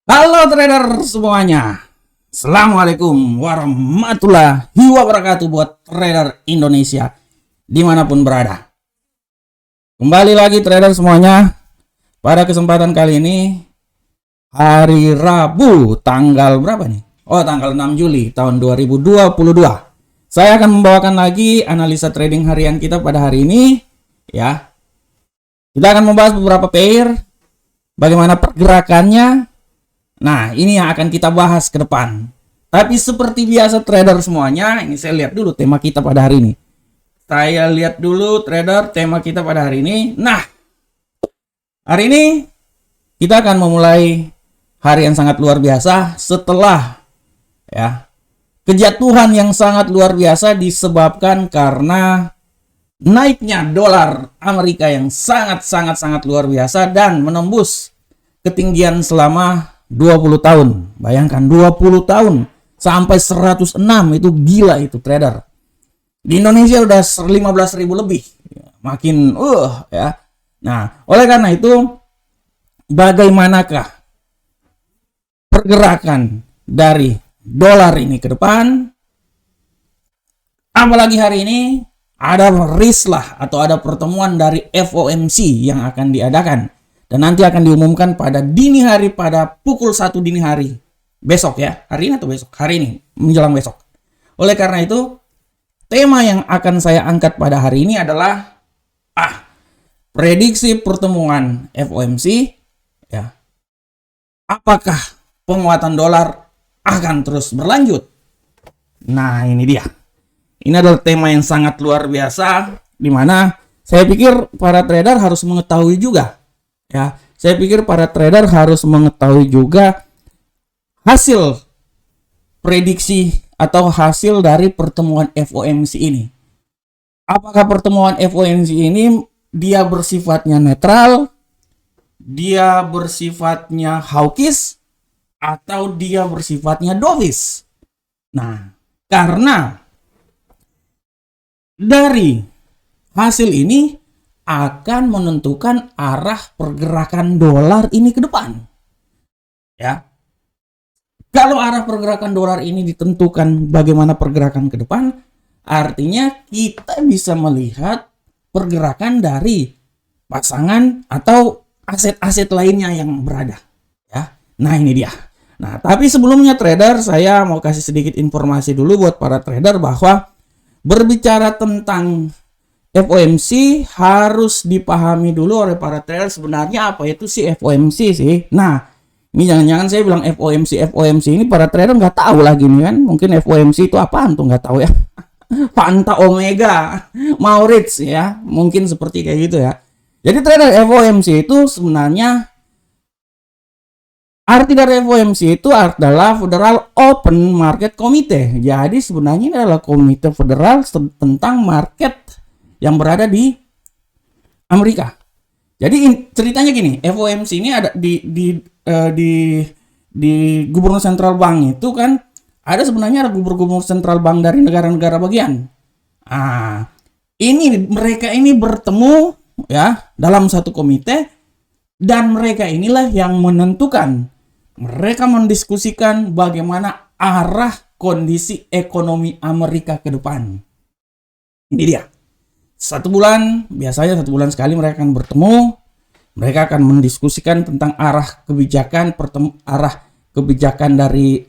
Halo trader semuanya. Assalamualaikum warahmatullahi wabarakatuh buat trader Indonesia dimanapun berada. Kembali lagi trader semuanya. Pada kesempatan kali ini hari Rabu tanggal berapa nih? Oh, tanggal 6 Juli tahun 2022. Saya akan membawakan lagi analisa trading harian kita pada hari ini ya. Kita akan membahas beberapa pair, bagaimana pergerakannya. Nah, ini yang akan kita bahas ke depan. Tapi seperti biasa trader semuanya, ini saya lihat dulu tema kita pada hari ini. Saya lihat dulu trader tema kita pada hari ini. Nah, hari ini kita akan memulai hari yang sangat luar biasa setelah ya kejatuhan yang sangat luar biasa disebabkan karena naiknya dolar Amerika yang sangat luar biasa dan menembus ketinggian selama 20 tahun. Bayangkan 20 tahun sampai 106, itu gila itu trader. Di Indonesia udah 15.000 lebih. Makin ya. Nah, oleh karena itu bagaimanakah pergerakan dari dolar ini ke depan? Apalagi hari ini ada risk lah atau ada pertemuan dari FOMC yang akan diadakan. Dan nanti akan diumumkan pada dini hari, pada pukul 1 dini hari. Besok ya. Hari ini atau besok? Hari ini. Menjelang besok. Oleh karena itu, tema yang akan saya angkat pada hari ini adalah prediksi pertemuan FOMC. Ya. Apakah penguatan dolar akan terus berlanjut? Nah, ini dia. Ini adalah tema yang sangat luar biasa, di mana saya pikir para trader harus mengetahui juga. Ya, saya pikir para trader harus mengetahui juga hasil prediksi atau hasil dari pertemuan FOMC ini. Apakah pertemuan FOMC ini dia bersifatnya netral, dia bersifatnya hawkish, atau dia bersifatnya dovish? Nah, karena dari hasil ini akan menentukan arah pergerakan dolar ini ke depan. Ya. Kalau arah pergerakan dolar ini ditentukan bagaimana pergerakan ke depan, artinya kita bisa melihat pergerakan dari pasangan atau aset-aset lainnya yang berada. Ya. Nah, ini dia. Nah, tapi sebelumnya trader, saya mau kasih sedikit informasi dulu buat para trader bahwa berbicara tentang FOMC harus dipahami dulu oleh para trader sebenarnya apa itu sih FOMC sih. Nah, ini jangan-jangan saya bilang FOMC ini para trader nggak tahu lagi nih kan. Mungkin FOMC itu apaan tuh nggak tahu ya. Fanta Omega, Maurits ya. Mungkin seperti kayak gitu ya. Jadi trader FOMC itu sebenarnya arti dari FOMC itu adalah Federal Open Market Committee. Jadi sebenarnya ini adalah komite federal tentang market yang berada di Amerika. Jadi ceritanya gini, FOMC ini ada di gubernur central bank itu kan ada sebenarnya ada gubernur central bank dari negara-negara bagian. Mereka ini bertemu ya dalam satu komite dan mereka inilah yang menentukan. Mereka mendiskusikan bagaimana arah kondisi ekonomi Amerika ke depan. Ini dia. Biasanya satu bulan sekali mereka akan bertemu. Mereka akan mendiskusikan tentang arah kebijakan dari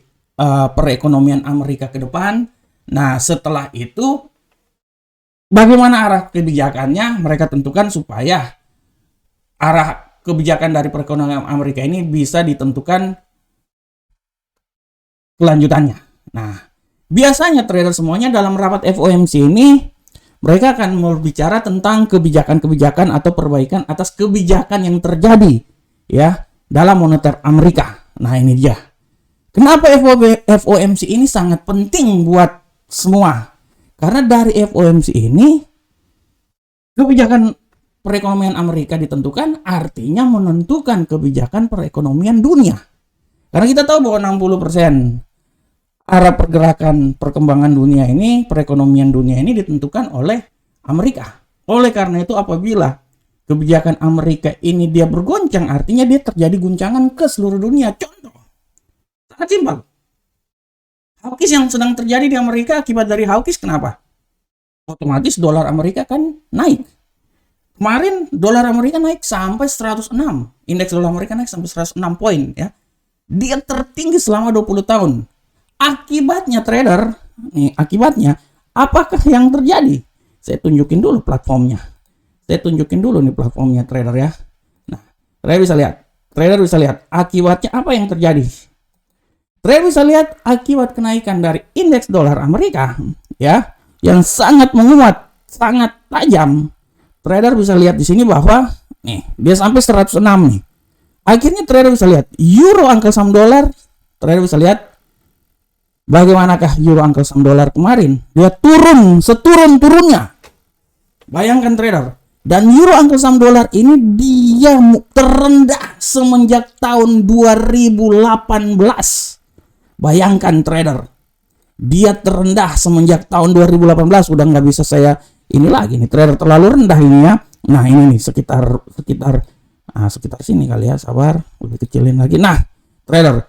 perekonomian Amerika ke depan. Nah, setelah itu bagaimana arah kebijakannya mereka tentukan supaya arah kebijakan dari perekonomian Amerika ini bisa ditentukan kelanjutannya. Nah, biasanya trader semuanya dalam rapat FOMC ini mereka akan berbicara tentang kebijakan-kebijakan atau perbaikan atas kebijakan yang terjadi ya dalam moneter Amerika. Nah, ini dia. Kenapa FOMC ini sangat penting buat semua? Karena dari FOMC ini kebijakan perekonomian Amerika ditentukan, artinya menentukan kebijakan perekonomian dunia. Karena kita tahu bahwa 60% arah pergerakan perkembangan dunia ini, perekonomian dunia ini ditentukan oleh Amerika. Oleh karena itu apabila kebijakan Amerika ini dia bergoncang, artinya dia terjadi guncangan ke seluruh dunia. Contoh, Sangat simpel. Hawkish yang sedang terjadi di Amerika akibat dari hawkish kenapa? Otomatis dolar Amerika kan naik. Kemarin dolar Amerika naik sampai 106. Indeks dolar Amerika naik sampai 106 poin ya. Dia tertinggi selama 20 tahun. Akibatnya trader, nih akibatnya apakah yang terjadi? Saya tunjukin dulu platformnya. Saya tunjukin dulu nih platformnya trader ya. Nah, trader bisa lihat. Trader bisa lihat akibatnya apa yang terjadi. Trader bisa lihat akibat kenaikan dari indeks dolar Amerika ya, yang sangat menguat, sangat tajam. Trader bisa lihat di sini bahwa nih dia sampai 106 nih. Akhirnya trader bisa lihat euro angka saham dolar. Trader bisa lihat bagaimanakah euro angka saham dolar kemarin. Dia turun seturun-turunnya. Bayangkan trader. Dan euro angka saham dolar ini dia terendah semenjak tahun 2018. Bayangkan trader. Dia terendah semenjak tahun 2018. Udah nggak bisa saya ini lagi nih, trader terlalu rendah ini ya. Nah ini nih sekitar sini kali ya, sabar, lebih kecilin lagi. Nah trader,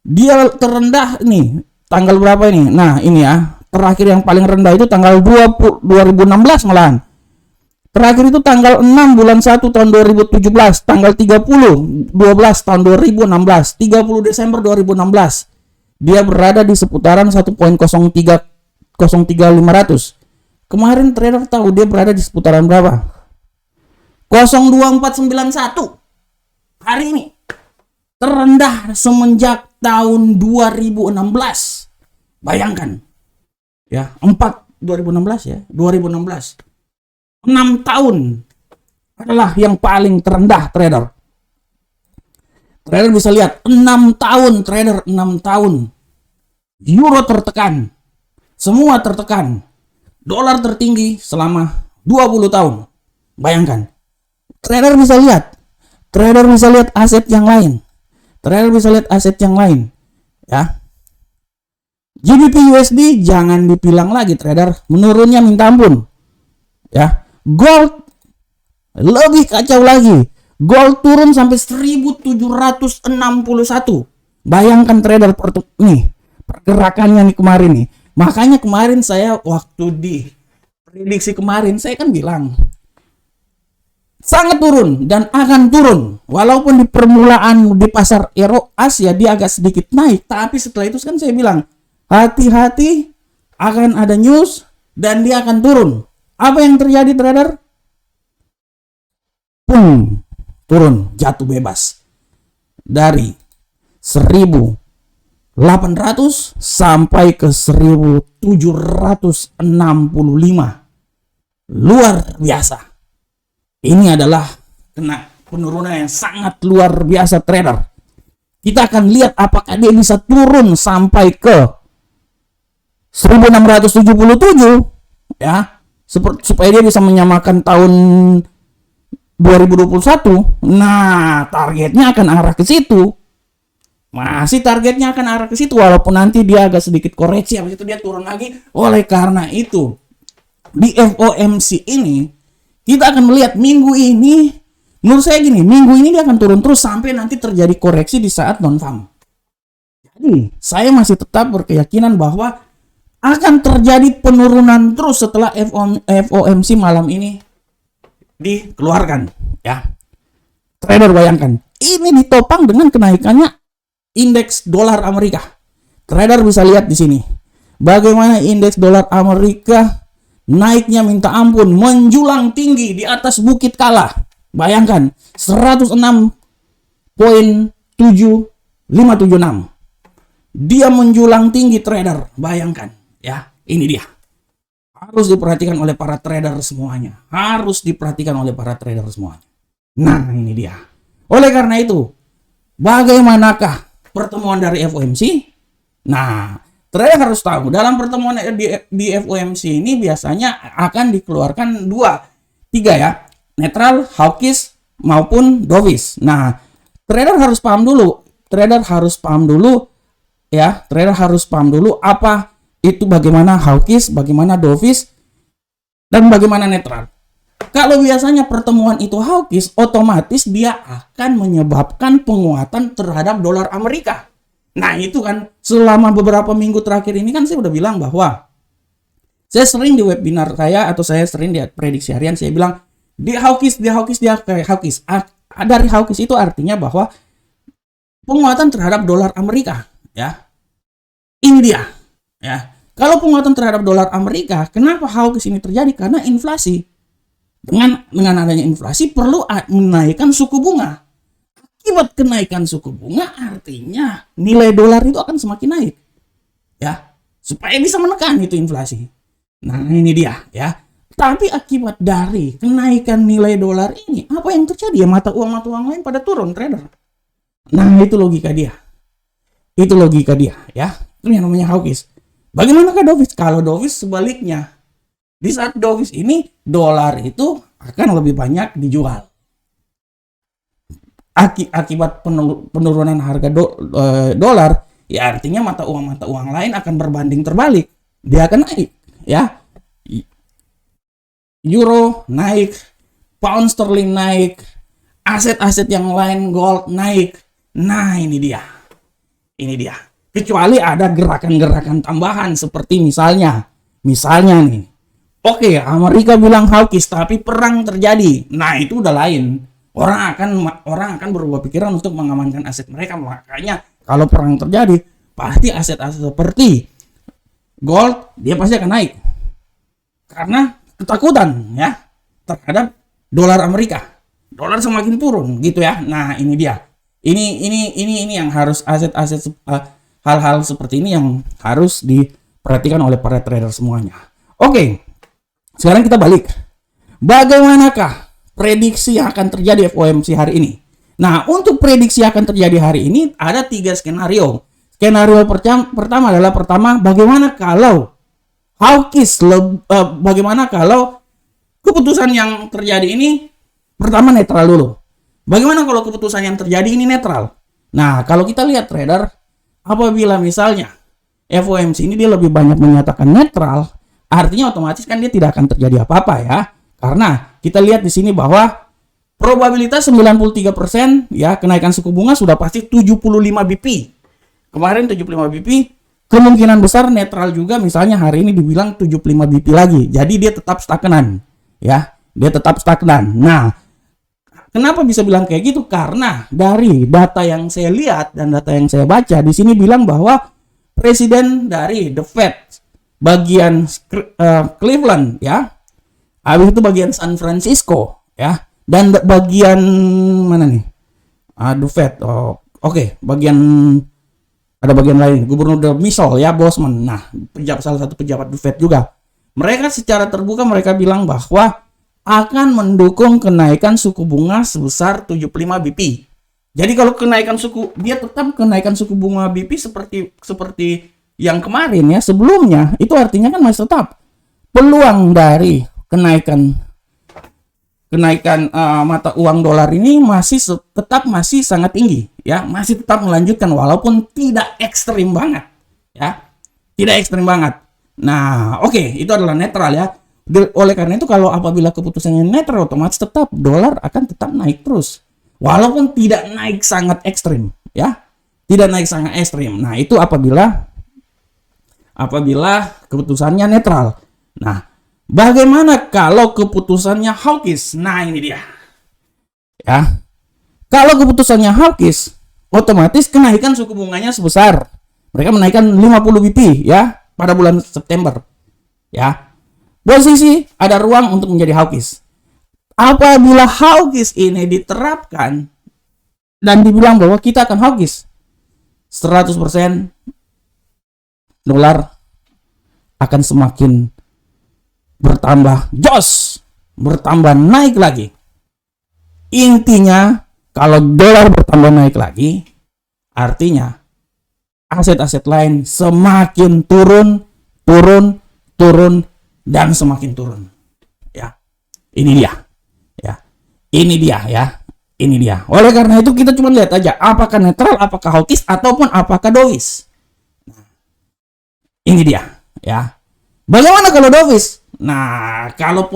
dia terendah nih tanggal berapa ini? Nah ini ya, terakhir yang paling rendah itu tanggal 2016 malahan. Terakhir itu tanggal 6 bulan 1 tahun 2017, tanggal 30 12 tahun 2016, 30 Desember 2016. Dia berada di seputaran 1.030500. Kemarin trader tahu dia berada di seputaran berapa? 02491. Hari ini terendah semenjak tahun 2016. Bayangkan. Ya, 2016 ya, 2016. 6 tahun adalah yang paling terendah trader. Trader bisa lihat 6 tahun trader, 6 tahun. Euro tertekan. Semua tertekan. Dolar tertinggi selama 20 tahun. Bayangkan. Trader bisa lihat. Trader bisa lihat aset yang lain. Trader bisa lihat aset yang lain. Ya. GBP USD jangan dibilang lagi trader. Menurunnya minta ampun. Ya. Gold lebih kacau lagi. Gold turun sampai 1761. Bayangkan trader nih. Pergerakannya nih kemarin nih. Makanya kemarin saya waktu di prediksi kemarin saya kan bilang sangat turun dan akan turun. Walaupun di permulaan di pasar Eropa Asia dia agak sedikit naik, tapi setelah itu kan saya bilang hati-hati akan ada news dan dia akan turun. Apa yang terjadi trader? Turun, jatuh bebas dari 1.800 sampai ke 1.765. Luar biasa. Ini adalah kena penurunan yang sangat luar biasa trader. Kita akan lihat apakah dia bisa turun sampai ke 1.677 ya, supaya dia bisa menyamakan tahun 2021. Nah, targetnya akan arah ke situ. Masih targetnya akan arah ke situ, walaupun nanti dia agak sedikit koreksi, habis itu dia turun lagi. Oleh karena itu, di FOMC ini kita akan melihat minggu ini, menurut saya gini, minggu ini dia akan turun terus sampai nanti terjadi koreksi di saat non-farm. Jadi, saya masih tetap berkeyakinan bahwa akan terjadi penurunan terus setelah FOMC malam ini dikeluarkan, ya. Trader bayangkan, ini ditopang dengan kenaikannya indeks dolar Amerika. Trader bisa lihat di sini bagaimana indeks dolar Amerika naiknya minta ampun, menjulang tinggi di atas bukit Kala. Bayangkan 106.7576. Dia menjulang tinggi trader. Bayangkan ya, ini dia. Harus diperhatikan oleh para trader semuanya. Harus diperhatikan oleh para trader semuanya. Nah, ini dia. Oleh karena itu, bagaimanakah pertemuan dari FOMC? Nah, trader harus tahu dalam pertemuan di FOMC ini biasanya akan dikeluarkan 3 ya, netral, hawkish maupun dovish. Nah, trader harus paham dulu ya, trader harus paham dulu apa itu, bagaimana hawkish, bagaimana dovish, dan bagaimana netral. Kalau biasanya pertemuan itu hawkish, otomatis dia akan menyebabkan penguatan terhadap dolar Amerika. Nah itu kan selama beberapa minggu terakhir ini kan saya udah bilang bahwa saya sering di webinar saya atau saya sering di prediksi harian saya bilang di hawkish. Dari hawkish itu artinya bahwa penguatan terhadap dolar Amerika, ya. Ini dia, ya. Kalau penguatan terhadap dolar Amerika, kenapa hawkish ini terjadi? Karena inflasi. Dengan adanya inflasi perlu menaikkan suku bunga. Akibat kenaikan suku bunga artinya nilai dolar itu akan semakin naik, ya, supaya bisa menekan itu inflasi. Nah ini dia, ya. Tapi akibat dari kenaikan nilai dolar ini, apa yang terjadi? Ya mata uang lain pada turun, trader. Nah itu logika dia. Itu logika dia, ya. Itu yang namanya hawkish. Bagaimanakah dovish? Kalau dovish sebaliknya. Di saat dovish ini, dolar itu akan lebih banyak dijual. Akibat penurunan harga dolar, ya artinya mata uang lain akan berbanding terbalik. Dia akan naik, ya. Euro naik, pound sterling naik, aset-aset yang lain gold naik. Nah ini dia. Ini dia. Kecuali ada gerakan-gerakan tambahan seperti misalnya nih. Oke, Amerika bilang hawkish tapi perang terjadi. Nah, itu udah lain. Orang akan berubah pikiran untuk mengamankan aset mereka. Makanya kalau perang terjadi, pasti aset-aset seperti gold dia pasti akan naik. Karena ketakutan ya terhadap dolar Amerika. Dolar semakin turun gitu ya. Nah, ini dia. Ini yang harus aset-aset hal-hal seperti ini yang harus diperhatikan oleh para trader semuanya. Oke. Sekarang kita balik. Bagaimanakah prediksi yang akan terjadi FOMC hari ini? Nah, untuk prediksi yang akan terjadi hari ini ada 3 skenario. Skenario pertama adalah bagaimana kalau hawkish, bagaimana kalau keputusan yang terjadi ini pertama netral dulu. Bagaimana kalau keputusan yang terjadi ini netral? Nah, kalau kita lihat trader, apabila misalnya FOMC ini dia lebih banyak menyatakan netral, artinya otomatis kan dia tidak akan terjadi apa-apa ya. Karena kita lihat di sini bahwa probabilitas 93% ya kenaikan suku bunga sudah pasti 75 BP. Kemarin 75 BP, kemungkinan besar netral juga misalnya hari ini dibilang 75 BP lagi. Jadi dia tetap stagnan ya. Dia tetap stagnan. Nah, kenapa bisa bilang kayak gitu? Karena dari data yang saya lihat dan data yang saya baca di sini bilang bahwa presiden dari The Fed bagian Cleveland ya, habis itu bagian San Francisco ya, dan bagian mana nih? The Fed. Oke, ada bagian lain, Gubernur Michelle ya, Bosman. Nah, salah satu pejabat The Fed juga. Mereka secara terbuka mereka bilang bahwa akan mendukung kenaikan suku bunga sebesar 75 BP. Jadi kalau kenaikan dia tetap kenaikan suku bunga BP seperti yang kemarin ya sebelumnya, itu artinya kan masih tetap peluang dari kenaikan mata uang dolar ini tetap masih sangat tinggi ya, masih tetap melanjutkan walaupun tidak ekstrim banget ya, tidak ekstrim banget. Nah oke, itu adalah netral ya. Oleh karena itu kalau apabila keputusannya netral, otomatis tetap dolar akan tetap naik terus walaupun tidak naik sangat ekstrim ya, tidak naik sangat ekstrim. Nah itu apabila keputusannya netral. Nah, bagaimana kalau keputusannya hawkish? Nah, ini dia. Ya. Kalau keputusannya hawkish, otomatis kenaikan suku bunganya sebesar. Mereka menaikkan 50 BP ya pada bulan September. Ya. Posisi ada ruang untuk menjadi hawkish. Apabila hawkish ini diterapkan dan dibilang bahwa kita akan hawkish, 100% dolar akan semakin bertambah bertambah naik lagi. Intinya kalau dolar bertambah naik lagi, artinya aset-aset lain semakin turun dan semakin turun. Ya. Ini dia. Ya. Ini dia ya. Ini dia. Oleh karena itu kita cuma lihat aja apakah netral, apakah hawkish ataupun apakah dovish. Ini dia, ya. Bagaimana kalau dovish? Nah, kalau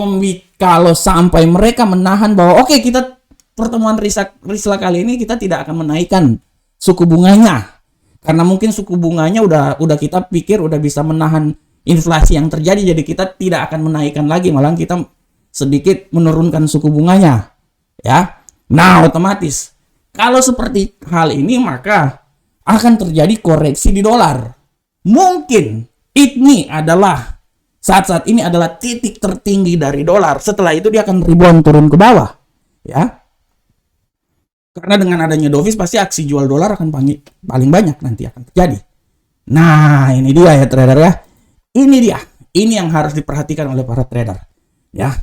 sampai mereka menahan bahwa oke, kita pertemuan risla kali ini kita tidak akan menaikkan suku bunganya Karena mungkin suku bunganya udah kita pikir udah bisa menahan inflasi yang terjadi, jadi kita tidak akan menaikkan lagi, malah kita sedikit menurunkan suku bunganya, ya. Nah, otomatis kalau seperti hal ini maka akan terjadi koreksi di dolar. Mungkin ini adalah saat ini adalah titik tertinggi dari dolar. Setelah itu dia akan rebound turun ke bawah, ya. Karena dengan adanya dovish pasti aksi jual dolar akan paling banyak nanti akan terjadi. Nah, ini dia ya trader ya. Ini dia. Ini yang harus diperhatikan oleh para trader. Ya.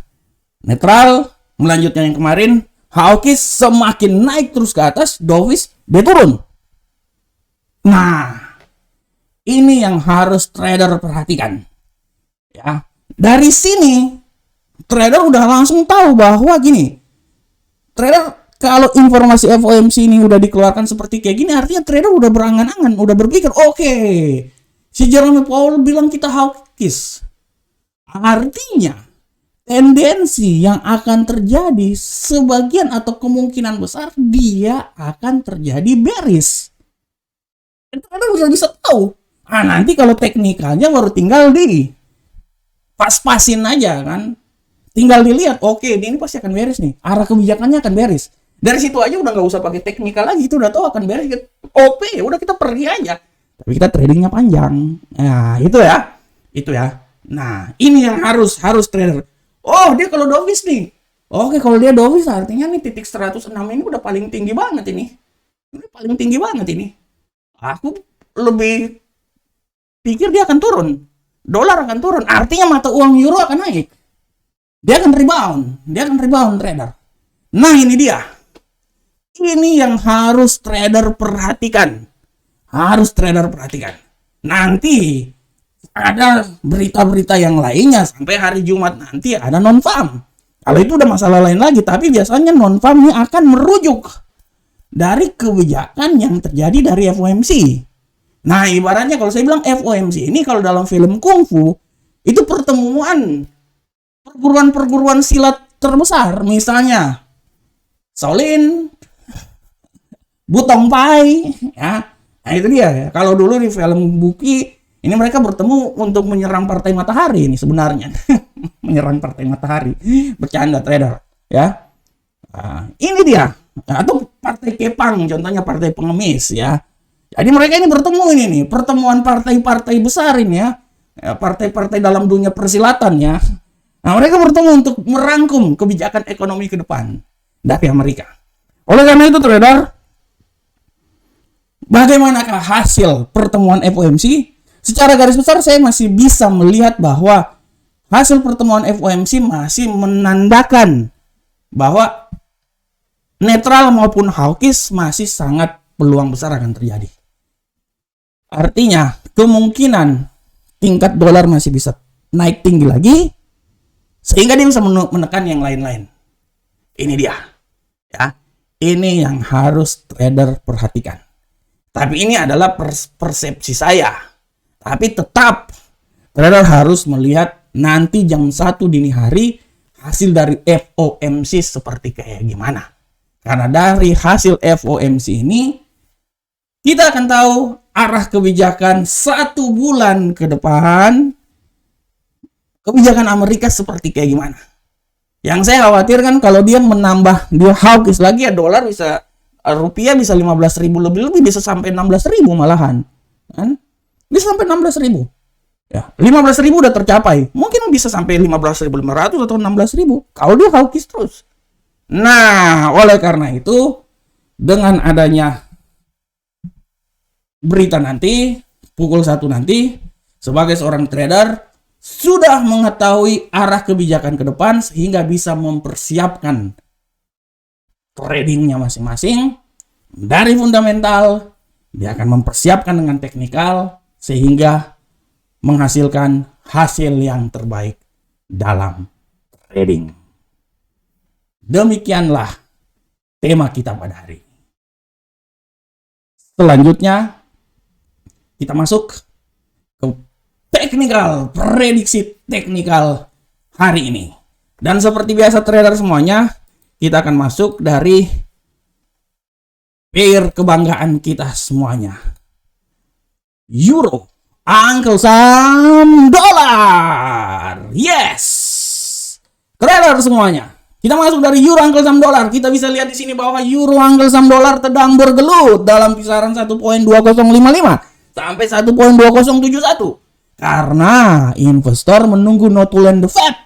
Netral, melanjutkan yang kemarin, hawkish semakin naik terus ke atas, dovish dia turun. Nah, ini yang harus trader perhatikan. Ya. Dari sini trader udah langsung tahu bahwa gini. Trader kalau informasi FOMC ini udah dikeluarkan seperti kayak gini, artinya trader udah berangan-angan, udah berpikir, oke, si Jerome Powell bilang kita hawkish. Artinya, tendensi yang akan terjadi, sebagian atau kemungkinan besar, dia akan terjadi bearish. Trader udah bisa tahu. Nanti kalau teknikalnya baru tinggal di pas-pasin aja kan. Tinggal dilihat, oke, ini pasti akan bearish nih. Arah kebijakannya akan bearish. Dari situ aja udah nggak usah pakai teknikal lagi, itu udah tahu akan beres. OP, udah kita pergi aja. Tapi kita tradingnya panjang. Nah, itu ya. Nah, ini yang harus trader. Oh, dia kalau dovish nih. Oke, kalau dia dovish artinya nih titik 106 ini udah paling tinggi banget ini. Ini paling tinggi banget ini. Aku lebih pikir dia akan turun. Dolar akan turun. Artinya mata uang euro akan naik. Dia akan rebound trader. Nah, ini dia. Ini yang harus trader perhatikan. Nanti ada berita-berita yang lainnya sampai hari Jumat nanti ada non-farm. Kalau itu udah masalah lain lagi, tapi biasanya non-farm ini akan merujuk dari kebijakan yang terjadi dari FOMC. Nah, ibaratnya kalau saya bilang FOMC ini kalau dalam film kungfu itu pertemuan perguruan silat terbesar, misalnya Shaolin, Butong Pai, ya. Nah, itu dia ya. Kalau dulu di film Buki, ini mereka bertemu untuk menyerang Partai Matahari ini sebenarnya. Menyerang Partai Matahari. Bercanda trader, ya. Nah, ini dia. Atau Partai Kepang, contohnya Partai Pengemis, ya. Jadi mereka ini bertemu ini nih, pertemuan partai-partai besar ini ya. Partai-partai dalam dunia persilatan ya. Nah, mereka bertemu untuk merangkum kebijakan ekonomi ke depan dari Amerika. Oleh karena itu trader, bagaimanakah hasil pertemuan FOMC? Secara garis besar saya masih bisa melihat bahwa hasil pertemuan FOMC masih menandakan bahwa netral maupun hawkish masih sangat peluang besar akan terjadi. Artinya kemungkinan tingkat dolar masih bisa naik tinggi lagi sehingga dia bisa menekan yang lain-lain. Ini dia. Ya. Ini yang harus trader perhatikan. Tapi ini adalah persepsi saya. Tapi tetap trader harus melihat nanti jam 1 dini hari hasil dari FOMC seperti kayak gimana. Karena dari hasil FOMC ini kita akan tahu arah kebijakan 1 bulan ke depan kebijakan Amerika seperti kayak gimana. Yang saya khawatirkan kalau dia menambah, dia hawkish lagi ya, dolar bisa, rupiah bisa 15.000 lebih bisa sampai 16.000 malahan. Kan? Bisa sampai 16.000. Ya, 15.000 udah tercapai. Mungkin bisa sampai 15.500 atau 16.000 kalau dia hawkish terus. Nah, oleh karena itu dengan adanya berita nanti pukul 1 nanti, sebagai seorang trader sudah mengetahui arah kebijakan ke depan sehingga bisa mempersiapkan tradingnya masing-masing. Dari fundamental dia akan mempersiapkan dengan teknikal sehingga menghasilkan hasil yang terbaik dalam trading. Demikianlah tema kita pada hari ini. Selanjutnya kita masuk ke teknikal, prediksi teknikal hari ini. Dan seperti biasa trader semuanya, kita akan masuk dari pair kebanggaan kita semuanya. euro, Uncle Sam dolar. Yes. Trader semuanya. Kita masuk dari euro Uncle Sam dolar. Kita bisa lihat di sini bahwa euro Uncle Sam dolar sedang bergelut dalam kisaran 1.2055 sampai 1.2071. Karena investor menunggu not to land the Fed.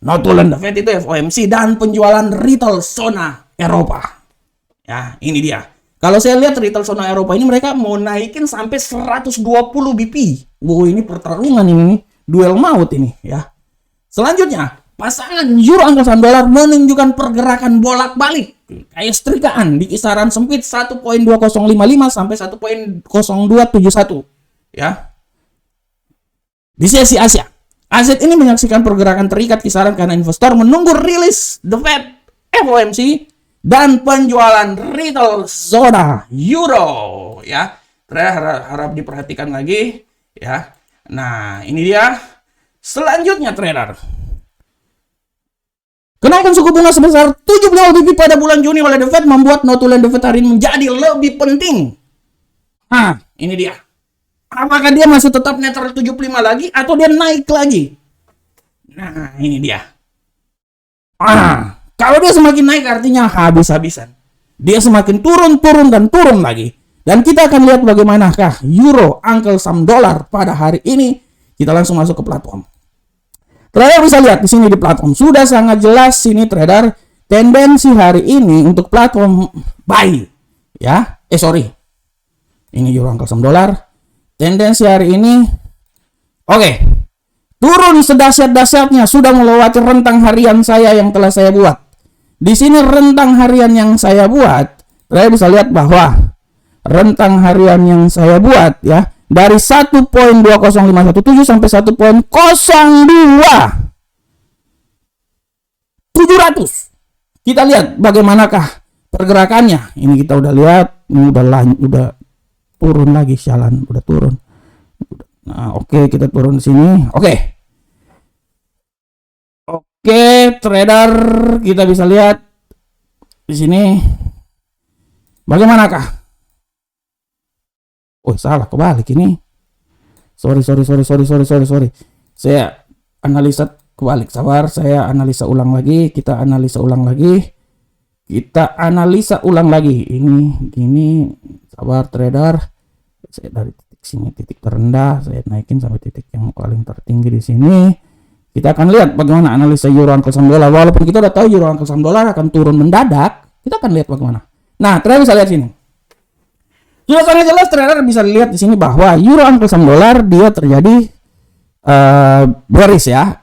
Not to land the Fed itu FOMC dan penjualan retail zona Eropa. Ya, ini dia. Kalau saya lihat retail zona Eropa ini mereka mau naikin sampai 120 BP. Wow, ini pertarungan ini, duel maut ini ya. Selanjutnya, pasangan euro Uncle Sam dolar menunjukkan pergerakan bolak-balik kayak setrikaan di kisaran sempit 1.2055 sampai 1.0271 ya. Di sesi Asia, aset ini menyaksikan pergerakan terikat kisaran karena investor menunggu rilis The Fed, FOMC, dan penjualan retail zona euro ya. Harap diperhatikan lagi ya. Nah, ini dia. Selanjutnya trader. Kenaikan suku bunga sebesar 75 BP pada bulan Juni oleh The Fed membuat not to land the Fed hari ini menjadi lebih penting. Nah, ini dia. Apakah dia masih tetap netral 75 lagi atau dia naik lagi? Nah, ini dia. Kalau dia semakin naik artinya habis-habisan. Dia semakin turun dan turun lagi. Dan kita akan lihat bagaimanakah euro Uncle Sam dolar pada hari ini. Kita langsung masuk ke platform. Trader bisa lihat di sini di platform sudah sangat jelas sini trader tendensi hari ini untuk platform buy ya. Ini euro Uncle Sam dolar. Tendensi hari ini turun sedahsyat-dahsyatnya, sudah melewati rentang harian saya yang telah saya buat. Di sini rentang harian yang saya buat, saya bisa lihat bahwa rentang harian yang saya buat ya dari 1.20517 sampai 1.02 700. Kita lihat bagaimanakah pergerakannya. Ini kita udah lihat, ini udah turun lagi, udah turun. Nah, kita turun di sini. Trader, kita bisa lihat di sini bagaimanakah? Salah, kebalik ini. Sorry. Saya analisa kebalik. Sabar, saya analisa ulang lagi. Kita analisa ulang lagi. Ini sabar trader. Saya dari titik sini, titik terendah, saya naikin sampai titik yang paling tertinggi di sini. Kita akan lihat bagaimana analisa euro Uncle Sam dolar. Walaupun kita udah tahu euro Uncle Sam dolar akan turun mendadak, kita akan lihat bagaimana. Nah, trader bisa lihat sini. Sudah sangat jelas trader bisa lihat di sini bahwa euro Uncle Sam dolar dia terjadi bearish ya.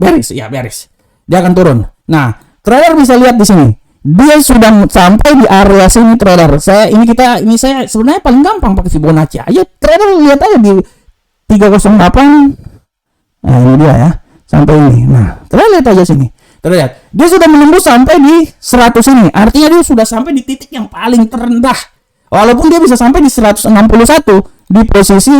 Bearish. Dia akan turun. Nah, trader bisa lihat di sini. Dia sudah sampai di area sini trader. Saya sebenarnya paling gampang pakai Fibonacci aja. Trader lihat aja di 308. Nah, ini dia ya. Sampai ini. Nah, trader lihat aja sini. Terlihat. Dia sudah menembus sampai di 100 ini. Artinya dia sudah sampai di titik yang paling terendah. Walaupun dia bisa sampai di 161 di posisi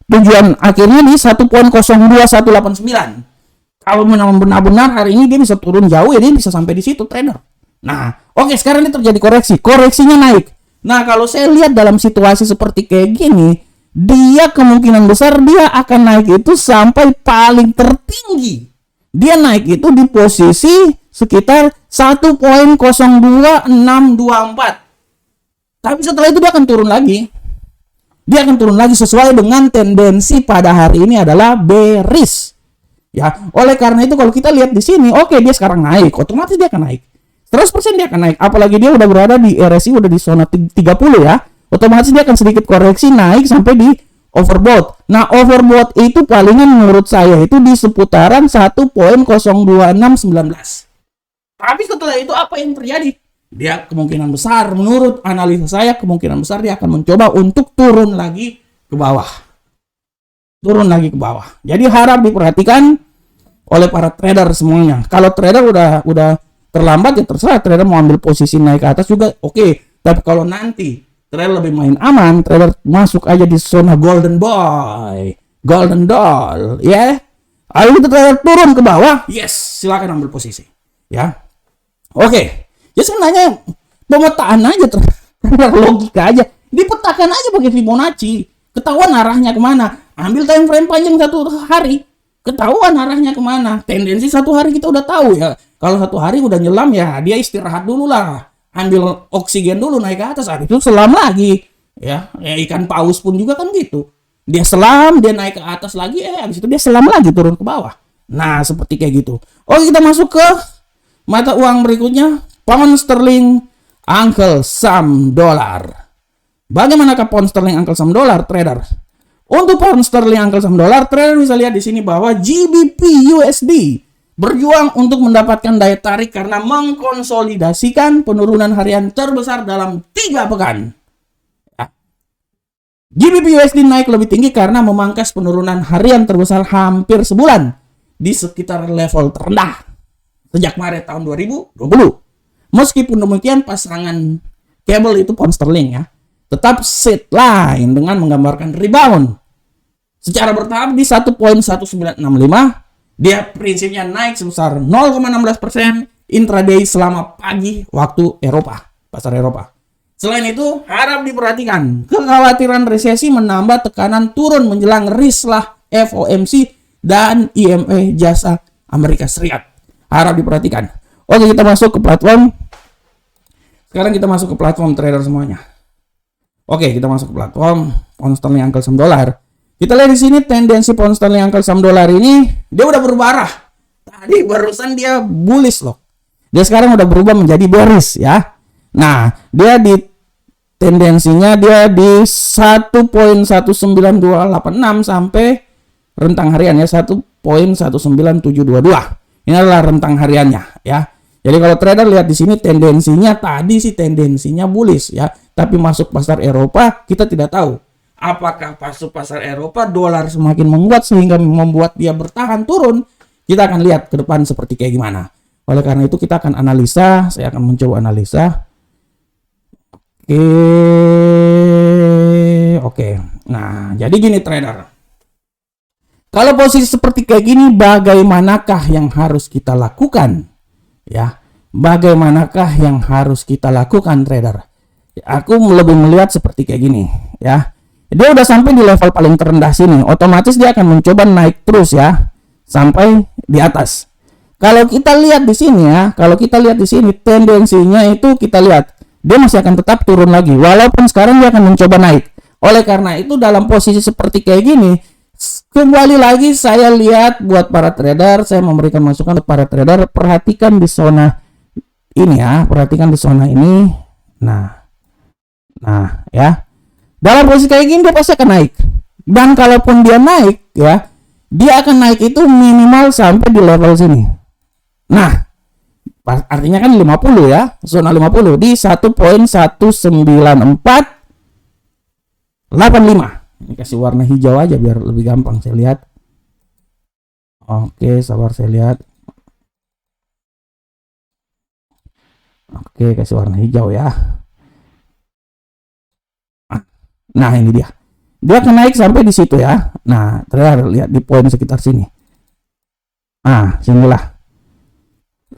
tujuan akhirnya di 1.02189. Kalau benar-benar hari ini dia bisa turun jauh ya, dia bisa sampai di situ trader. Nah, sekarang ini terjadi koreksi. Koreksinya naik. Nah, kalau saya lihat dalam situasi seperti kayak gini, dia kemungkinan besar dia akan naik itu sampai paling tertinggi. Dia naik itu di posisi sekitar 1.02624. Tapi setelah itu dia akan turun lagi. Dia akan turun lagi sesuai dengan tendensi pada hari ini adalah bearish. Ya, oleh karena itu kalau kita lihat di sini, dia sekarang naik, otomatis dia akan naik. 100% dia akan naik, apalagi dia udah berada di RSI, udah di zona 30 ya. Otomatis dia akan sedikit koreksi naik sampai di overbought. Nah, overbought itu palingan menurut saya itu di seputaran 1.02619. Tapi setelah itu apa yang terjadi? Dia kemungkinan besar, menurut analisa saya, kemungkinan besar dia akan mencoba untuk turun lagi ke bawah. Jadi harap diperhatikan oleh para trader semuanya. Kalau trader udah terlambat ya terserah, trader mau ambil posisi naik ke atas juga oke. Tapi kalau nanti trader lebih main aman, trader masuk aja di zona golden boy, golden doll, ya. Ayo kita trader turun ke bawah, yes, silakan ambil posisi, ya. Ya sebenarnya pemetaan aja, trader logika aja, dipetakan aja pakai Fibonacci. ketahuan arahnya kemana. Ambil time frame panjang 1 hari, ketahuan arahnya kemana. Tendensi 1 hari kita udah tahu ya. Kalau 1 hari udah nyelam ya dia istirahat dulu lah, ambil oksigen dulu, naik ke atas, habis itu selam lagi. Ya ikan paus pun juga kan gitu. Dia selam, dia naik ke atas lagi, habis itu dia selam lagi turun ke bawah. Nah seperti kayak gitu. Oke, kita masuk ke mata uang berikutnya, pound sterling Uncle Sam dollar. Bagaimanakah pound sterling Uncle Sam dollar, trader? Untuk pound sterling Uncle Sam dollar, trader bisa lihat di sini bahwa GBP USD berjuang untuk mendapatkan daya tarik karena mengkonsolidasikan penurunan harian terbesar dalam 3 pekan. GBP USD naik lebih tinggi karena memangkas penurunan harian terbesar hampir sebulan di sekitar level terendah sejak Maret tahun 2020. Meskipun demikian, pasangan kabel itu pound sterling ya tetap line dengan menggambarkan rebound secara bertahap di 1.1965. Dia prinsipnya naik sebesar 0,16% intraday selama pagi waktu Eropa, pasar Eropa. Selain itu, harap diperhatikan kekhawatiran resesi menambah tekanan turun menjelang rislah FOMC dan IMF jasa Amerika Serikat. Harap diperhatikan. Oke, kita masuk ke platform. Sekarang kita masuk ke platform trader semuanya. Oke, kita masuk ke platform pound sterling Uncle Sam dollar. Kita lihat di sini tendensi pound sterling Uncle Sam dollar ini dia udah berubah arah. Tadi barusan dia bullish loh. Dia sekarang udah berubah menjadi bearish ya. Nah, dia di tendensinya dia di 1.19286 sampai rentang harian ya 1.19722. Ini adalah rentang hariannya ya. Jadi kalau trader lihat di sini tendensinya tadi sih tendensinya bullish ya, tapi masuk pasar Eropa kita tidak tahu apakah masuk pasar Eropa dolar semakin menguat sehingga membuat dia bertahan turun. Kita akan lihat ke depan seperti kayak gimana. Oleh karena itu kita akan analisa, saya akan mencoba analisa. Oke. Nah, jadi gini trader. Kalau posisi seperti kayak gini, bagaimanakah yang harus kita lakukan? Ya, bagaimanakah yang harus kita lakukan, trader? Aku lebih melihat seperti kayak gini, ya. Dia udah sampai di level paling terendah sini, otomatis dia akan mencoba naik terus ya, sampai di atas. Kalau kita lihat di sini ya, kalau kita lihat di sini tendensinya itu kita lihat dia masih akan tetap turun lagi, walaupun sekarang dia akan mencoba naik. Oleh karena itu dalam posisi seperti kayak gini, kembali lagi saya lihat buat para trader, saya memberikan masukan untuk para trader, perhatikan di zona ini ya, perhatikan di zona ini. Nah ya, dalam posisi kayak gini dia pasti akan naik. Dan kalaupun dia naik ya, dia akan naik itu minimal sampai di level sini. Nah, artinya kan 50 ya, zona 50 di 1.19485. Ini kasih warna hijau aja biar lebih gampang saya lihat. Oke, sabar saya lihat. Oke, kasih warna hijau ya. Nah, ini dia. Dia akan naik sampai di situ ya. Nah, trader lihat di poin sekitar sini. Nah, sinilah.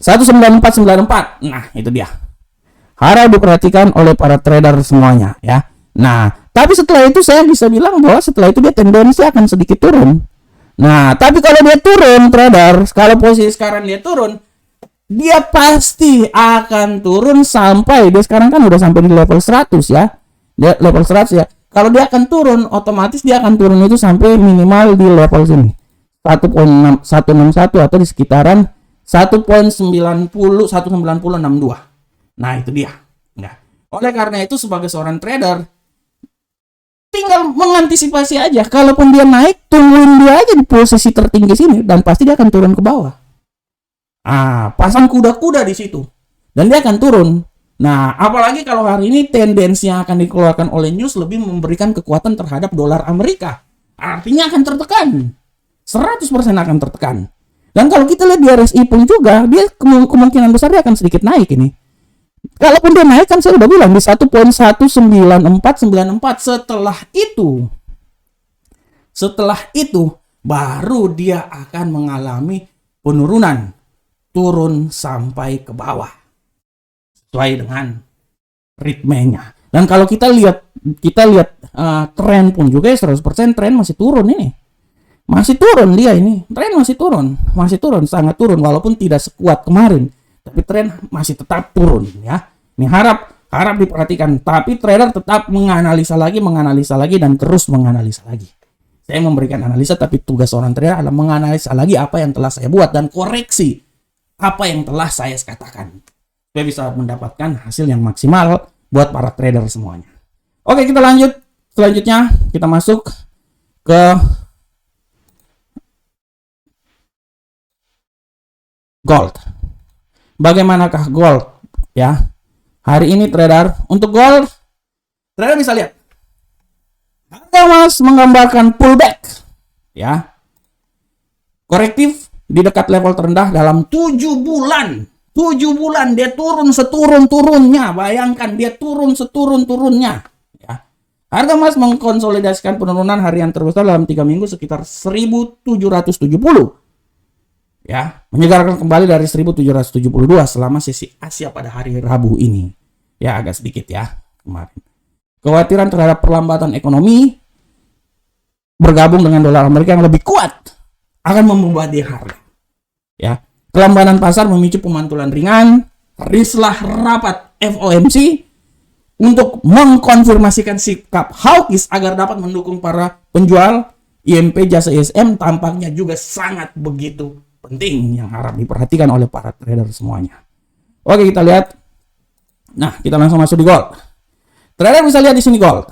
19494. Nah, itu dia. Harap diperhatikan oleh para trader semuanya ya. Nah, tapi setelah itu saya bisa bilang bahwa setelah itu dia tendensi akan sedikit turun. Nah, tapi kalau dia turun, trader, kalau posisi sekarang dia turun, dia pasti akan turun sampai, dia sekarang kan udah sampai di level 100 ya. Dia level 100 ya. Kalau dia akan turun, otomatis dia akan turun itu sampai minimal di level sini. 1.161 atau di sekitaran 1.90-19062. Nah, itu dia. Nah, oleh karena itu sebagai seorang trader tinggal mengantisipasi aja. Kalaupun dia naik, tungguin dia aja di posisi tertinggi sini dan pasti dia akan turun ke bawah. Pasang kuda-kuda di situ dan dia akan turun. Nah, apalagi kalau hari ini tendensi yang akan dikeluarkan oleh news lebih memberikan kekuatan terhadap dolar Amerika. Artinya akan tertekan. 100% akan tertekan. Dan kalau kita lihat di RSI pun juga, dia kemungkinan besar dia akan sedikit naik ini. Kalaupun dia naik kan saya udah bilang di 1.19494. Setelah itu baru dia akan mengalami penurunan, turun sampai ke bawah sesuai dengan ritmenya. Dan kalau kita lihat tren pun juga ya 100% tren masih turun ini. Masih turun dia ini. Tren masih turun, sangat turun walaupun tidak sekuat kemarin. Tapi tren masih tetap turun ya. Ini harap diperhatikan, tapi trader tetap menganalisa lagi dan terus menganalisa lagi. Saya memberikan analisa, tapi tugas seorang trader adalah menganalisa lagi apa yang telah saya buat dan koreksi apa yang telah saya katakan. Supaya bisa mendapatkan hasil yang maksimal buat para trader semuanya. Oke, kita lanjut. Selanjutnya kita masuk ke gold. Bagaimanakah gold ya? Hari ini trader, untuk gold trader bisa lihat harga emas menggambarkan pullback ya. Korektif di dekat level terendah dalam 7 bulan. 7 bulan dia turun seturun-turunnya. Bayangkan dia turun seturun-turunnya ya. Harga emas mengkonsolidasikan penurunan harian terbesar dalam 3 minggu sekitar 1770 ya, menyegarkan kembali dari 1772 selama sesi Asia pada hari Rabu ini. Ya, agak sedikit ya kemarin. Kekhawatiran terhadap perlambatan ekonomi bergabung dengan dolar Amerika yang lebih kuat akan membebani harga. Ya, kelambatan pasar memicu pemantulan ringan. Rislah rapat FOMC untuk mengkonfirmasikan sikap hawkish agar dapat mendukung para penjual. IMP jasa ISM tampaknya juga sangat begitu penting yang harap diperhatikan oleh para trader semuanya. Oke, kita lihat. Nah, kita langsung masuk di gold. Trader bisa lihat di sini gold.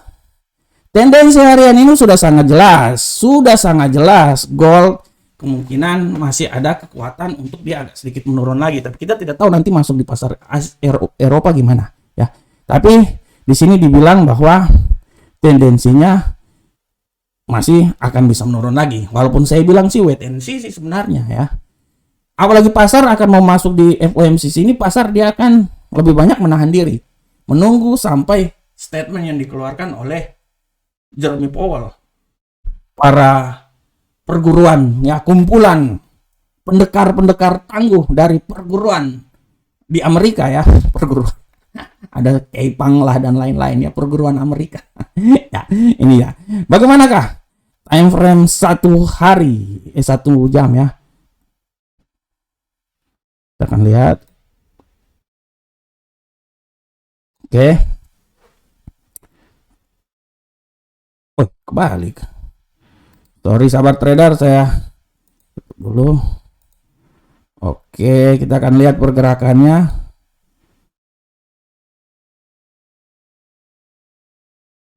Tendensi harian ini sudah sangat jelas. Gold kemungkinan masih ada kekuatan untuk dia agak sedikit menurun lagi, tapi kita tidak tahu nanti masuk di pasar Eropa gimana ya. Tapi di sini dibilang bahwa tendensinya masih akan bisa menurun lagi. Walaupun saya bilang sih wait and see sih sebenarnya ya. Apalagi pasar akan mau masuk di FOMC sini, pasar dia akan lebih banyak menahan diri, menunggu sampai statement yang dikeluarkan oleh Jerome Powell. Para perguruan ya, kumpulan pendekar tangguh dari perguruan di Amerika ya, perguruan ada Keipang lah dan lain-lain ya, perguruan Amerika. Ya, ini ya. Bagaimanakah time frame 1 hari 1 jam ya? Kita akan lihat. Oke. Oh, kebalik. Sorry sahabat trader, saya dulu. Oke, kita akan lihat pergerakannya.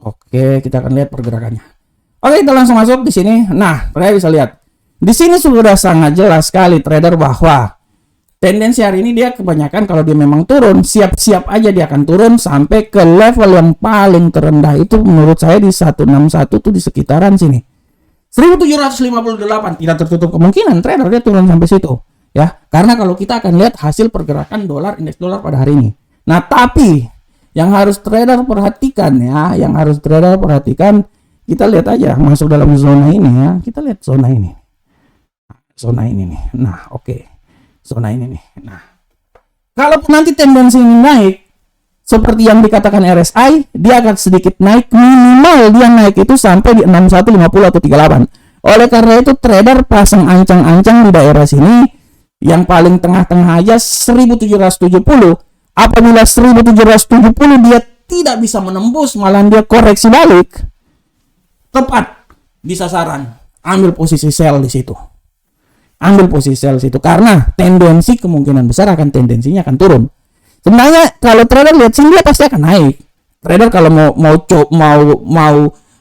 Oke, kita akan lihat pergerakannya. Oke, kita langsung masuk di sini. Nah, trader bisa lihat. Di sini sudah sangat jelas sekali trader bahwa tendensi hari ini dia kebanyakan kalau dia memang turun, siap-siap aja dia akan turun sampai ke level yang paling terendah itu menurut saya di 161 tuh di sekitaran sini. 1758 tidak tertutup kemungkinan trader dia turun sampai situ ya. Karena kalau kita akan lihat hasil pergerakan dolar, indeks dolar pada hari ini. Nah, tapi yang harus trader perhatikan ya, kita lihat aja masuk dalam zona ini ya. Kita lihat zona ini. Zona ini nih. Nah, oke. Zona ini nih. Nah, kalau nanti tendensi ini naik seperti yang dikatakan RSI, dia akan sedikit naik, minimal dia naik itu sampai di 6150 atau 38. Oleh karena itu trader pasang ancang-ancang di daerah sini yang paling tengah-tengah aja 1770. Apabila 1770 dia tidak bisa menembus, malah dia koreksi balik, tepat di sasaran, ambil posisi sell di situ. Ambil posisi sell situ karena tendensi kemungkinan besar tendensinya akan turun. Sebenarnya kalau trader lihat sini dia pasti akan naik. Trader kalau mau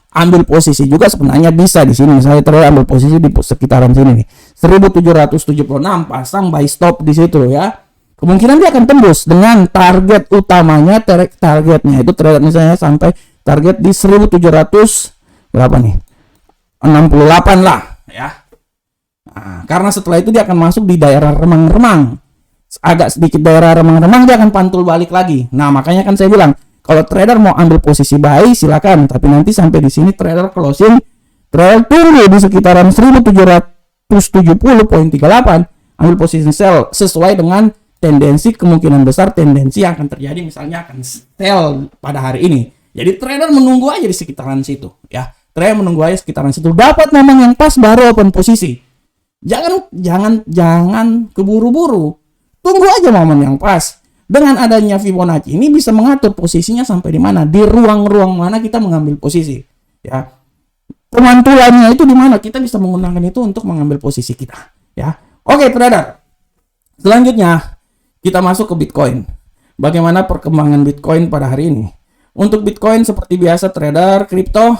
ambil posisi juga sebenarnya bisa di sini. Misalnya trader ambil posisi di sekitaran sini nih. 1776 pasang buy stop di situ ya. Kemungkinan dia akan tembus dengan target utamanya, targetnya itu trader misalnya sampai target di 1700 berapa nih? 68 lah ya. Nah, karena setelah itu dia akan masuk di daerah remang-remang. Agak sedikit daerah remang-remang dia akan pantul balik lagi. Nah, makanya kan saya bilang, kalau trader mau ambil posisi buy silakan, tapi nanti sampai di sini trader closing, trader tunggu di sekitaran 1770.38, ambil posisi sell sesuai dengan tendensi, kemungkinan besar tendensi yang akan terjadi misalnya akan sell pada hari ini. Jadi trader menunggu aja di sekitaran situ ya. Trader menunggu aja sekitaran situ. Dapat momen yang pas baru open posisi. Jangan keburu-buru. Tunggu aja momen yang pas. Dengan adanya Fibonacci ini bisa mengatur posisinya sampai di mana, di ruang-ruang mana kita mengambil posisi. Ya, pemantulannya itu di mana kita bisa menggunakan itu untuk mengambil posisi kita. Ya, oke trader. Selanjutnya kita masuk ke Bitcoin. Bagaimana perkembangan Bitcoin pada hari ini? Untuk Bitcoin seperti biasa trader kripto,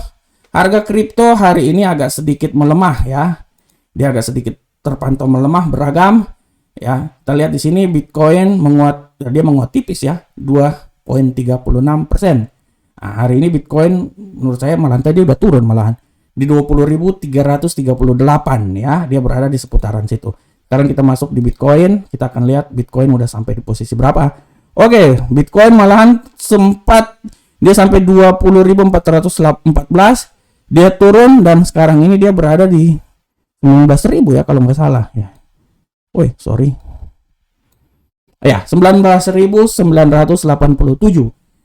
harga kripto hari ini agak sedikit melemah ya. Dia agak sedikit terpantau melemah beragam. Ya, kita lihat di sini Bitcoin menguat, dia menguat tipis ya, 2,36%. Nah, hari ini Bitcoin menurut saya malah tadi udah turun malahan di 20.338 ya, dia berada di seputaran situ. Sekarang kita masuk di Bitcoin, kita akan lihat Bitcoin udah sampai di posisi berapa. Oke, Bitcoin malahan sempat dia sampai 20.414, dia turun dan sekarang ini dia berada di 19.000 ya kalau nggak salah ya. Woi, sorry. Ya, 19.987.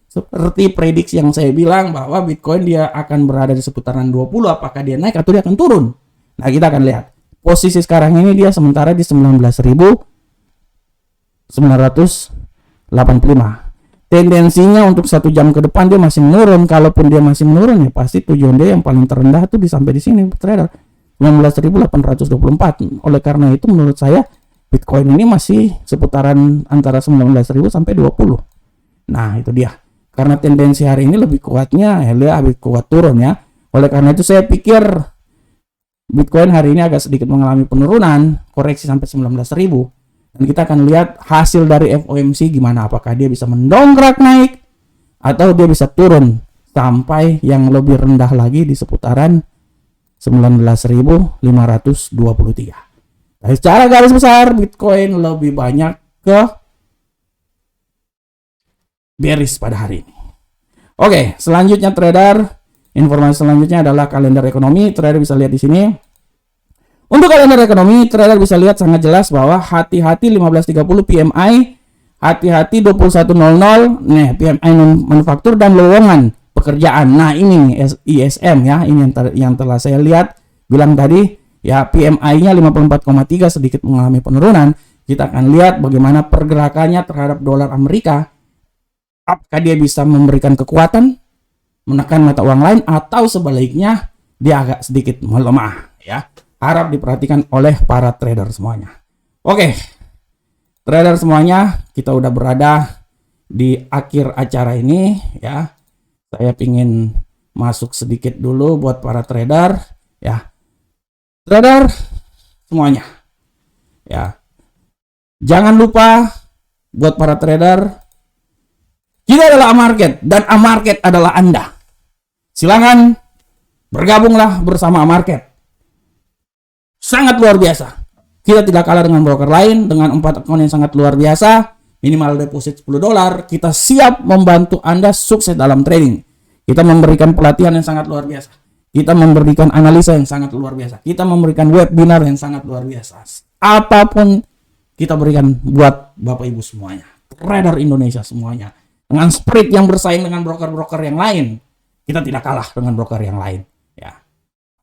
Seperti prediksi yang saya bilang bahwa Bitcoin dia akan berada di seputaran 20, apakah dia naik atau dia akan turun. Nah, kita akan lihat. Posisi sekarang ini dia sementara di 19.985. Tendensinya untuk 1 jam ke depan dia masih menurun. Kalaupun dia masih menurun ya pasti tujuan dia yang paling terendah itu sampai di sini, trader. 19.824. Oleh karena itu menurut saya Bitcoin ini masih seputaran antara 19.000 sampai 20. Nah, itu dia. Karena tendensi hari ini lebih kuatnya, lebih kuat turun ya. Oleh karena itu saya pikir Bitcoin hari ini agak sedikit mengalami penurunan, koreksi sampai 19.000. Dan kita akan lihat hasil dari FOMC gimana, apakah dia bisa mendongkrak naik atau dia bisa turun sampai yang lebih rendah lagi di seputaran 19.523. Nah, secara garis besar Bitcoin lebih banyak ke bearish pada hari ini. Oke, selanjutnya trader, informasi selanjutnya adalah kalender ekonomi. Trader bisa lihat di sini. Untuk kalender ekonomi, trader bisa lihat sangat jelas bahwa hati-hati 15.30 PMI, hati-hati 21.00, nih PMI manufaktur dan lowongan pekerjaan. Nah, ini ISM ya, ini yang telah saya lihat bilang tadi ya, PMI-nya 54,3 sedikit mengalami penurunan. Kita akan lihat bagaimana pergerakannya terhadap dolar Amerika. Apakah dia bisa memberikan kekuatan, menekan mata uang lain, atau sebaliknya dia agak sedikit melemah ya. Harap diperhatikan oleh para trader semuanya. Oke, trader semuanya, kita udah berada di akhir acara ini ya. Saya pingin masuk sedikit dulu buat para trader ya. Trader semuanya ya, jangan lupa buat para trader, kita adalah Amarket dan Amarket adalah Anda. Silakan bergabunglah bersama Amarket. Sangat luar biasa. Kita tidak kalah dengan broker lain dengan 4 akun yang sangat luar biasa. Minimal deposit $10. Kita siap membantu Anda sukses dalam trading. Kita memberikan pelatihan yang sangat luar biasa. Kita memberikan analisa yang sangat luar biasa. Kita memberikan webinar yang sangat luar biasa. Apapun kita berikan buat Bapak Ibu semuanya. Trader Indonesia semuanya. Dengan spread yang bersaing dengan broker-broker yang lain. Kita tidak kalah dengan broker yang lain. Ya.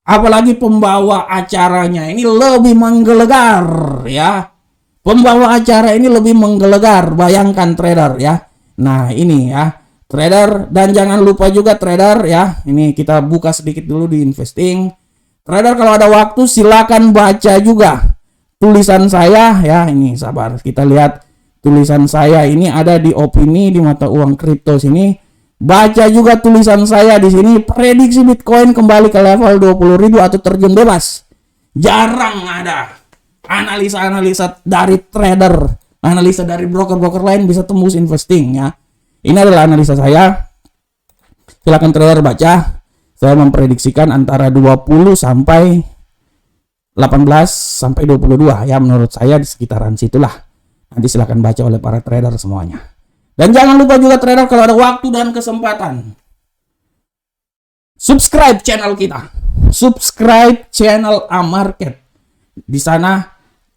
Apalagi pembawa acaranya ini lebih menggelegar ya. Pembawa acara ini lebih menggelegar. Bayangkan trader ya. Nah ini ya. Trader, dan jangan lupa juga trader ya, ini kita buka sedikit dulu di investing. Trader kalau ada waktu silakan baca juga tulisan saya ya, ini sabar, kita lihat tulisan saya ini ada di opini di mata uang kripto sini. Baca juga tulisan saya di sini, prediksi Bitcoin kembali ke level 20.000 atau terjun bebas. Jarang ada analisa-analisa dari trader, analisa dari broker-broker lain bisa tembus investing ya. Ini adalah analisa saya. Silakan trader baca. Saya memprediksikan antara 20 sampai 18 sampai 22 ya, menurut saya di sekitaran situlah. Nanti silakan baca oleh para trader semuanya. Dan jangan lupa juga trader kalau ada waktu dan kesempatan, subscribe channel kita. Subscribe channel Amarket. Di sana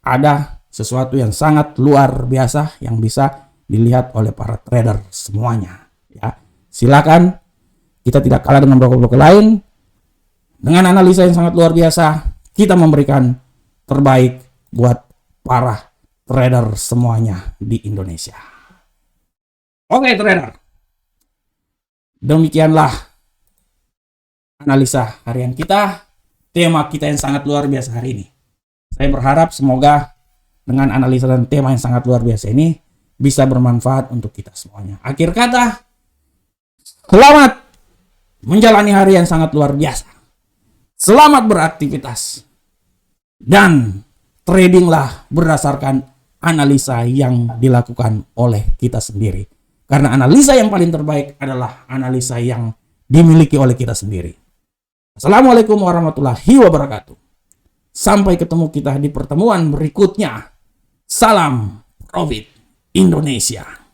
ada sesuatu yang sangat luar biasa yang bisa dilihat oleh para trader semuanya ya. Silakan Kita tidak kalah dengan broker-broker lain. Dengan analisa yang sangat luar biasa, kita memberikan terbaik buat para trader semuanya di Indonesia. Oke trader, demikianlah analisa harian kita, tema kita yang sangat luar biasa hari ini. Saya berharap semoga dengan analisa dan tema yang sangat luar biasa ini bisa bermanfaat untuk kita semuanya. Akhir kata, selamat menjalani hari yang sangat luar biasa. Selamat beraktivitas. Dan tradinglah berdasarkan analisa yang dilakukan oleh kita sendiri. Karena analisa yang paling terbaik adalah analisa yang dimiliki oleh kita sendiri. Assalamualaikum warahmatullahi wabarakatuh. Sampai ketemu kita di pertemuan berikutnya. Salam Profit Indonesia.